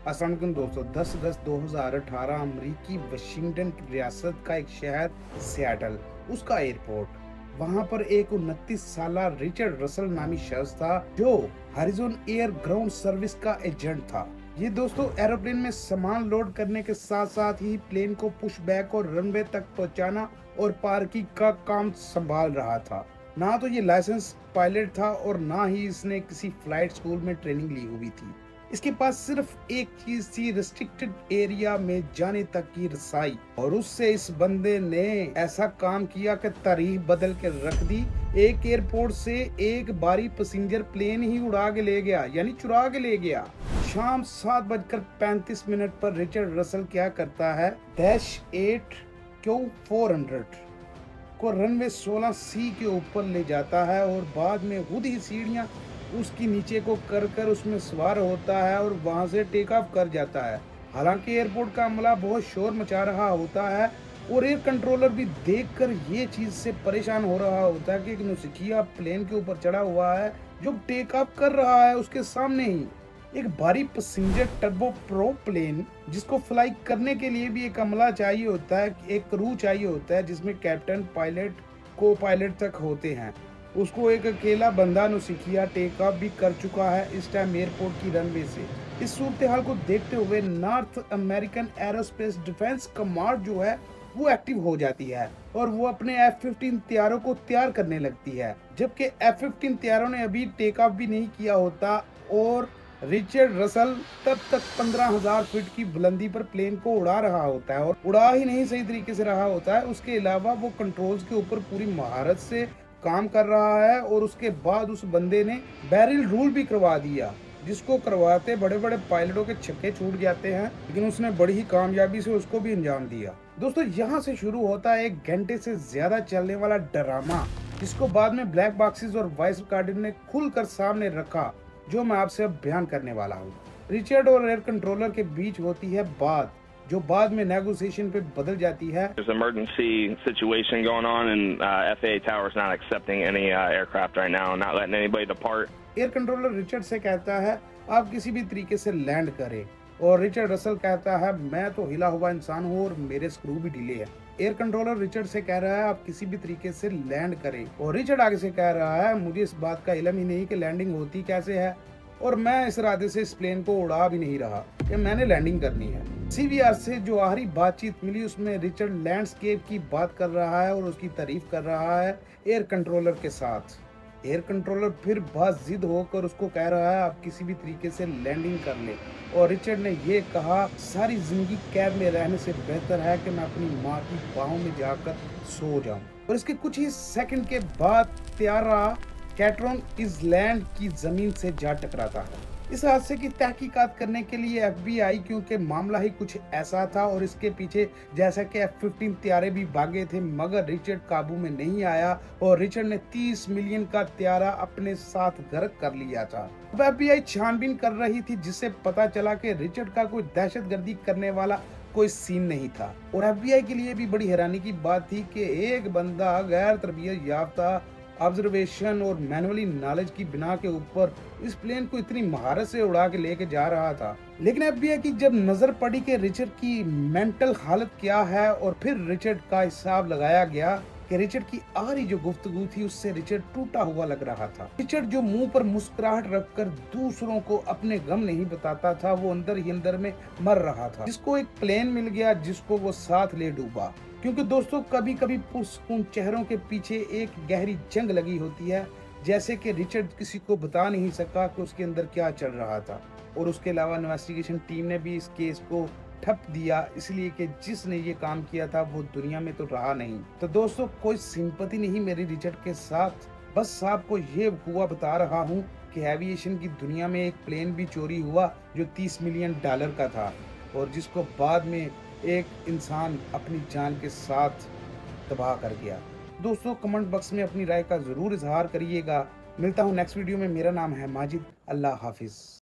अस्सलाम वालेकुम दोस्तों। 10 अगस्त 2018 अमरीकी वाशिंगटन की रियासत का एक शहर सियाटल, उसका एयरपोर्ट। वहां पर एक 29 साल रिचर्ड रसल नामी शख्स था जो हॉरिजॉन एयर ग्राउंड सर्विस का एजेंट था। ये दोस्तों एरोप्लेन में सामान लोड करने के साथ साथ ही प्लेन को पुश बैक और रनवे तक पहुंचाना और पार्किंग का काम संभाल रहा था। ना तो ये लाइसेंस पायलट था और ना ही इसने किसी फ्लाइट स्कूल में ट्रेनिंग ली हुई थी। इसके पास सिर्फ एक चीज थी, रिस्ट्रिक्टेड एरिया में जाने तक की रसाई, और उससे इस बंदे ने ऐसा काम किया कि तारीख बदल के रख दी। एक एयरपोर्ट से एक बारी पैसेंजर प्लेन ही उड़ा के ले गया, यानी चुरा के ले गया। शाम 7:35 पर रिचर्ड रसल क्या करता है, डैश 8 Q400 को रनवे 16C के ऊपर ले जाता है और बाद में खुद ही सीढ़ियां उसकी नीचे को कर कर उसमें सवार होता है और वहां से टेक ऑफ कर जाता है। हालांकि एयरपोर्ट का अमला बहुत शोर मचा रहा होता है और एयर कंट्रोलर भी देखकर ये चीज से परेशान हो रहा होता है कि एक नौसिखिया प्लेन के ऊपर चढ़ा हुआ है जो टेक ऑफ कर रहा है उसके सामने ही। एक भारी पैसेंजर टर्बो प्रो प्लेन जिसको फ्लाई करने के लिए भी एक अमला चाहिए होता है, एक क्रू चाहिए होता है जिसमें कैप्टन, पायलट, को पायलट तक होते हैं। उसको एक अकेला बंदा नौसिखिया टेक ऑफ भी कर चुका है इस टाइम एयरपोर्ट की रनवे से। इस सूरत हाल को देखते हुए north American aerospace defence command जो है वो एक्टिव हो जाती है और वो अपने F-15 तैयारों को तैयार करने लगती है, जबकि F-15 तैयारों ने अभी टेक ऑफ भी नहीं किया होता और रिचर्ड रसल तब तक 15,000 फीट की बुलंदी पर प्लेन को उड़ा रहा होता है, और उड़ा ही नहीं सही तरीके से रहा होता है, उसके अलावा वो कंट्रोल्स के ऊपर पूरी महारत से काम कर रहा है। और उसके बाद उस बंदे ने बैरिल रूल भी करवा दिया, जिसको करवाते बड़े बड़े पायलटों के छक्के छूट जाते हैं, लेकिन उसने बड़ी ही कामयाबी से उसको भी अंजाम दिया। दोस्तों यहाँ से शुरू होता है 1 घंटे से ज्यादा चलने वाला ड्रामा, जिसको बाद में ब्लैक बॉक्सेस और वॉइस रिकॉर्डिंग ने खुलकर सामने रखा, जो मैं आपसे अब बयान करने वाला हूँ। रिचर्ड और एयर कंट्रोलर के बीच होती है बात, जो बाद में नेगोशिएशन पे बदल जाती है। There's an emergency situation going on, and FAA Tower is not accepting any aircraft right now, not letting anybody depart. Air controller Richard से कहता है आप किसी भी तरीके से लैंड करें, और रिचर्ड रसल कहता है मैं तो हिला हुआ इंसान हूँ और मेरे स्क्रू भी ढीले हैं। एयर कंट्रोलर रिचर्ड से कह रहा है आप किसी भी तरीके से लैंड करें, और रिचर्ड आगे से कह रहा है मुझे इस बात का इल्म ही नहीं कि लैंडिंग होती कैसे है, और मैं इस इरादे से इस प्लेन को उड़ा भी नहीं रहा कि मैंने लैंडिंग करनी है। CVR से जो आखिरी बातचीत मिली उसमें रिचर्ड लैंडस्केप की बात कर रहा है और उसकी तारीफ कर रहा है एयर कंट्रोलर के साथ। एयर कंट्रोलर फिर बहुत जिद होकर उसको कह रहा है आप किसी भी तरीके से लैंडिंग कर ले, और रिचर्ड ने ये कहा सारी जिंदगी कैब में रहने से बेहतर है कि मैं अपनी माँ की बाहों में जाकर सो जाऊं। और इसके कुछ ही सेकंड के बाद त्यारा कैटरॉन इजलैंड की जमीन से जा टकराता है। इस हादसे की तहकीकात करने के लिए FBI, क्योंकि मामला ही कुछ ऐसा था और इसके पीछे जैसा कि F-15 त्यारे भी भागे थे, मगर रिचर्ड काबू में नहीं आया और रिचर्ड ने 30 मिलियन का त्यारा अपने साथ गर्क कर लिया था। अब FBI छानबीन कर रही थी, जिससे पता चला कि रिचर्ड का कोई दहशतगर्दी करने वाला कोई सीन नहीं था। और FBI के लिए भी बड़ी हैरानी की बात थी कि एक बंदा गैर तरबियत याफ्ता, ऑब्जर्वेशन और मैनुअली नॉलेज की बिना के ऊपर इस प्लेन को इतनी महारत से उड़ा के लेके जा रहा था। लेकिन FBI की जब नजर पड़ी कि रिचर्ड की मेंटल हालत क्या है, और फिर रिचर्ड का हिसाब लगाया गया कि रिचर्ड की आखिरी जो गुफ्तगू थी उससे रिचर्ड टूटा हुआ लग रहा था। रिचर्ड जो मुंह पर मुस्कुराहट रखकर दूसरों को अपने गम नहीं बताता था, वो अंदर ही अंदर में मर रहा था, जिसको एक प्लेन मिल गया जिसको वो साथ ले डूबा। क्योंकि दोस्तों कभी कभी पुरसकून चेहरों के पीछे एक गहरी जंग लगी होती है, जैसे कि रिचर्ड किसी को बता नहीं सका कि उसके अंदर क्या चल रहा था। और उसके अलावा इन्वेस्टिगेशन टीम ने भी इस केस को ठप दिया, इसलिए कि जिसने ये काम किया था वो दुनिया में तो रहा नहीं। तो दोस्तों कोई सिंपैथी नहीं मेरी रिचर्ड के साथ, बस आपको ये हुआ बता रहा हूँ कि एविएशन की दुनिया में एक प्लेन भी चोरी हुआ जो $30 मिलियन का था, और जिसको बाद में एक इंसान अपनी जान के साथ तबाह कर गया। दोस्तों कमेंट बॉक्स में अपनी राय का जरूर इजहार करिएगा। मिलता हूँ नेक्स्ट वीडियो में। मेरा नाम है माजिद। अल्लाह हाफिज।